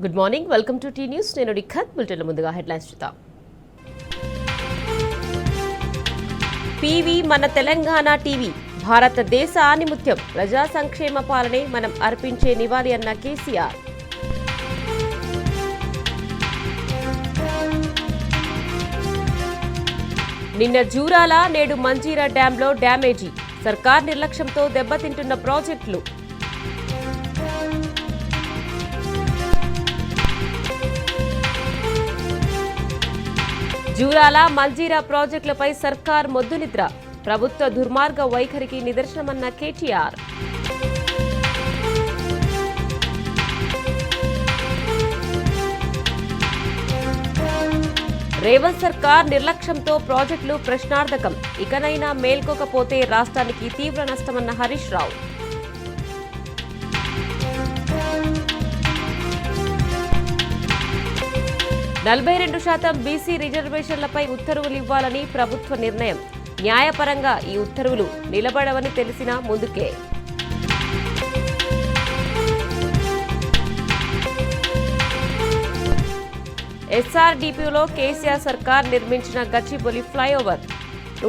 Good morning, welcome to T news. నేను రిఖత్. బులెటిన్ల ముందుగా headlines చూద్దాం. పీవీ మన తెలంగాణ టీవీ భారతదేశ ఆణిముత్యం, ప్రజా సంక్షేమ పాలనే మనం అర్పించే నివాళి అన్న కేసీఆర్. నిన్న జూరాల, నేడు మంజీరా డ్యాంలో డ్యామేజీ, సర్కార్ నిర్లక్ష్యంతో దెబ్బతింటున్న ప్రాజెక్టులు. జూరాల, మంజీరా ప్రాజెక్టులపై సర్కార్ మొద్దునిద్ర, ప్రభుత్వ దుర్మార్గ వైఖరికి నిదర్శనమన్న కేటీఆర్. రేవంత్ సర్కార్ నిర్లక్ష్యంతో ప్రాజెక్టులు ప్రశ్నార్థకం, ఇకనైనా మేల్కోకపోతే రాష్ట్రానికి తీవ్ర నష్టమన్న హరీష్ రావు. నలభై 42% బీసీ రిజర్వేషన్లపై ఉత్తర్వులు ఇవ్వాలని ప్రభుత్వ నిర్ణయం, న్యాయపరంగా ఈ ఉత్తర్వులు నిలబడవని తెలిసినా ముందుకే. ఎస్ఆర్డీపీలో కేసీఆర్ సర్కార్ నిర్మించిన గచ్చిబౌలి ఫ్లైఓవర్,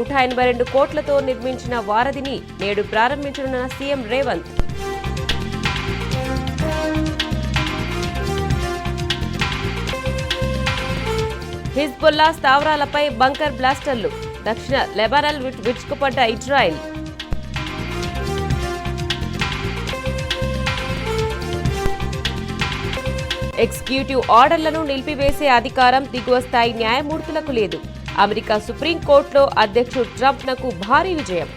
182 కోట్లతో నిర్మించిన వారధిని నేడు ప్రారంభించనున్న సీఎం రేవంత్. హిజ్బుల్లా స్థావరాలపై బంకర్ బ్లాస్టర్లు, దక్షిణ లెబనాన్ విరుచుకుపడ్డ ఇజ్రాయెల్. ఎగ్జిక్యూటివ్ ఆర్డర్లను నిలిపివేసే అధికారం దిగువ స్థాయి న్యాయమూర్తులకు లేదు. అమెరికా సుప్రీంకోర్టులో అధ్యక్షుడు ట్రంప్నకు భారీ విజయం.